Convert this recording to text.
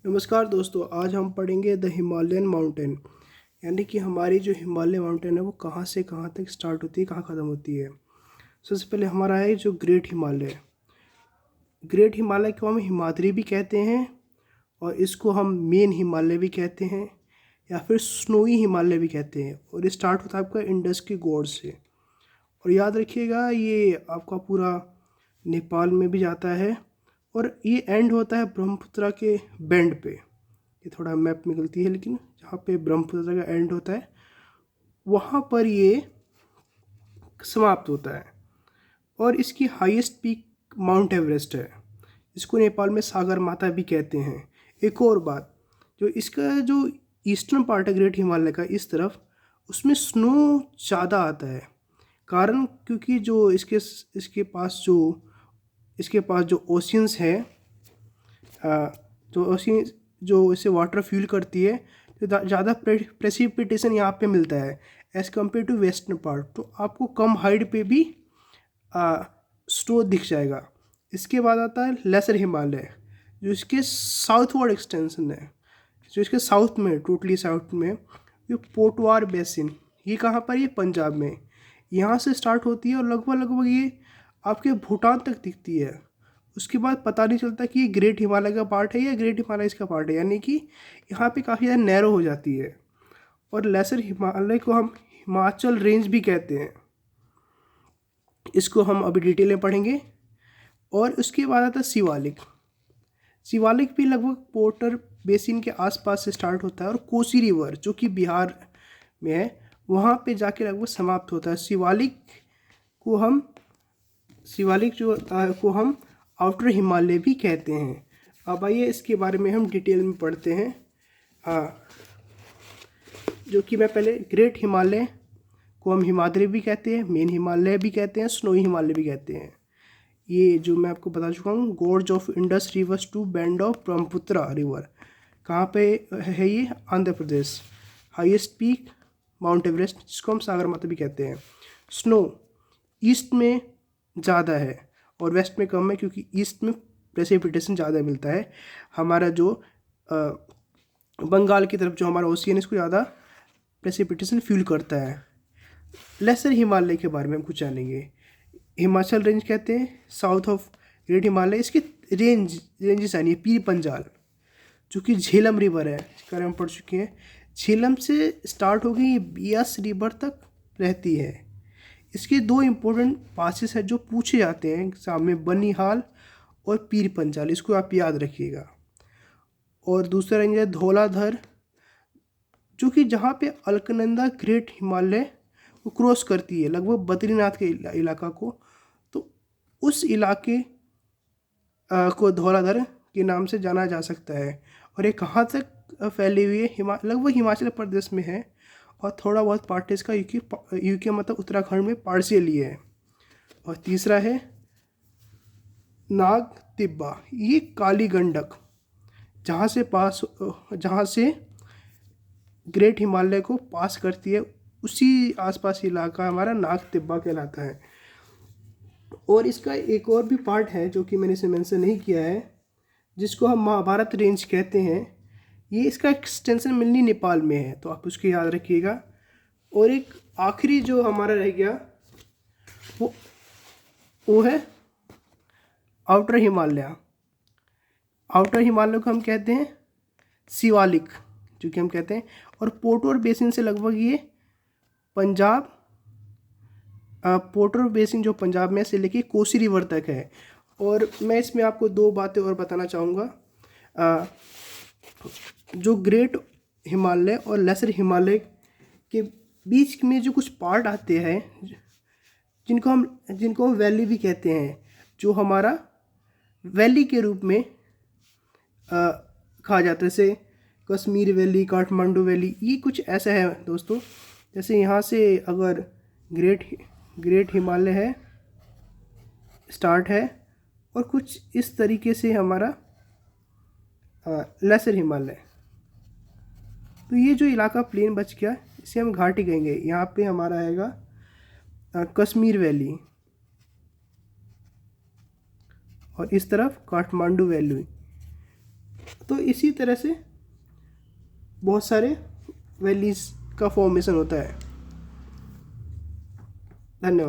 नमस्कार दोस्तों, आज हम पढ़ेंगे द हिमालयन माउंटेन। यानी कि हमारी जो हिमालय माउंटेन है वो कहाँ से कहाँ तक स्टार्ट होती है, कहाँ ख़त्म होती है। सबसे पहले हमारा है जो ग्रेट हिमालय। ग्रेट हिमालय को हम हिमाद्री भी कहते हैं और इसको हम मेन हिमालय भी कहते हैं या फिर स्नोई हिमालय भी कहते हैं। और ये स्टार्ट होता है आपका इंडस की गोड से। और याद रखिएगा ये आपका पूरा नेपाल में भी जाता है और ये एंड होता है ब्रह्मपुत्र के बेंड पे। ये थोड़ा मैप में गलती है, लेकिन जहाँ पे ब्रह्मपुत्र का एंड होता है वहाँ पर ये समाप्त होता है। और इसकी हाईएस्ट पीक माउंट एवरेस्ट है। इसको नेपाल में सागर माता भी कहते हैं। एक और बात, जो इसका जो ईस्टर्न पार्ट है ग्रेट हिमालय का, इस तरफ उसमें स्नो ज़्यादा आता है। कारण क्योंकि जो इसके पास जो ओशियंस है, जो ओशियन जो इसे वाटर फ्यूल करती है, तो ज़्यादा प्रेसिपिटेशन यहाँ पे मिलता है as compare to western part. तो आपको कम हाइट पे भी स्नो दिख जाएगा। इसके बाद आता है लेसर हिमालय, जो इसके साउथवर्ड एक्सटेंशन है, जो इसके साउथ में, टोटली साउथ में, ये पोटवार बेसिन। ये कहाँ पर? ये पंजाब में। यहाँ से स्टार्ट होती है और लगभग लगभग ये आपके भूटान तक दिखती है। उसके बाद पता नहीं चलता कि ये ग्रेट हिमालय का पार्ट है या ग्रेट हिमालय इसका पार्ट है, यानी कि यहाँ पे काफ़ी ज़्यादा नैरो हो जाती है। और लेसर हिमालय को हम हिमाचल रेंज भी कहते हैं। इसको हम अभी डिटेल में पढ़ेंगे। और उसके बाद आता है शिवालिक। शिवालिक भी लगभग पोर्टर बेसिन के आसपास से स्टार्ट होता है और कोसी रिवर, जो कि बिहार में है, वहाँ पे जाके लगभग समाप्त होता है। शिवालिक को हम आउटर हिमालय भी कहते हैं। अब आइए इसके बारे में हम डिटेल में पढ़ते हैं। जो कि मैं पहले ग्रेट हिमालय को हम हिमाद्री भी कहते हैं, मेन हिमालय भी कहते हैं, स्नोई हिमालय भी कहते हैं। ये जो मैं आपको बता चुका हूँ, gorge of Indus rivers to bend of Brahmaputra river, कहाँ पे है ये? Andhra Pradesh. Highest peak Mount Everest, जिसको हम सागर माता भी कहते हैं। स्नो ईस्ट में ज़्यादा है और वेस्ट में कम है, क्योंकि ईस्ट में प्रेसिपिटेशन ज़्यादा मिलता है। हमारा जो बंगाल की तरफ जो हमारा ओशियन, इसको ज़्यादा प्रेसिपिटेशन फ्यूल करता है। लेसर हिमालय के बारे में हम कुछ जानेंगे। हिमाचल रेंज कहते हैं, साउथ ऑफ ग्रेट हिमालय। इसकी रेंजेस आनी है पीर पंजाल, जो कि झेलम रिवर है, इसके बारे में पढ़ चुके हैं। झेलम से स्टार्ट हो गई, बियास रिवर तक रहती है। इसके दो इम्पोर्टेंट पासेस हैं जो पूछे जाते हैं एग्जाम में, बनिहाल और पीर पंजाल, इसको आप याद रखिएगा। और दूसरा रेंज है धौलाधर, जो कि जहाँ पे अलकनंदा ग्रेट हिमालय को क्रॉस करती है, लगभग बद्रीनाथ के इलाका को। तो उस इलाके को धौलाधर के नाम से जाना जा सकता है। और ये कहाँ तक फैली हुई है? लगभग हिमाचल प्रदेश में है और थोड़ा बहुत पार्ट इसका यूके मतलब उत्तराखंड में पार्शियली है। और तीसरा है नाग तिब्बा, ये काली गंडक, जहाँ से ग्रेट हिमालय को पास करती है, उसी आसपास इलाका हमारा नाग तिब्बा कहलाता है। और इसका एक और भी पार्ट है जो कि मैंने इसे मेंशन नहीं किया है, जिसको हम महाभारत रेंज कहते हैं। ये इसका एक्सटेंशन मिलनी नेपाल में है, तो आप उसको याद रखिएगा। और एक आखिरी जो हमारा रह गया वो है आउटर हिमालय। आउटर हिमालय को हम कहते हैं शिवालिक, जो कि हम कहते हैं। और पोटोर बेसिन से लगभग ये पंजाब, पोटोर बेसिन जो पंजाब में से लेके कोसी रिवर तक है। और मैं इसमें आपको दो बातें और बताना चाहूँगा। जो ग्रेट हिमालय और लेसर हिमालय के बीच में जो कुछ पार्ट आते हैं, जिनको हम वैली भी कहते हैं, जो हमारा वैली के रूप में कहा जाता है, जैसे कश्मीर वैली, काठमांडू वैली, ये कुछ ऐसा है दोस्तों। जैसे यहाँ से अगर ग्रेट हिमालय है, स्टार्ट है, और कुछ इस तरीके से हमारा लेसर हिमालय। तो ये जो इलाका प्लेन बच गया, इसे हम घाटी कहेंगे। यहाँ पे हमारा आएगा कश्मीर वैली और इस तरफ काठमांडू वैली। तो इसी तरह से बहुत सारे वैलीज़ का फॉर्मेशन होता है। धन्यवाद।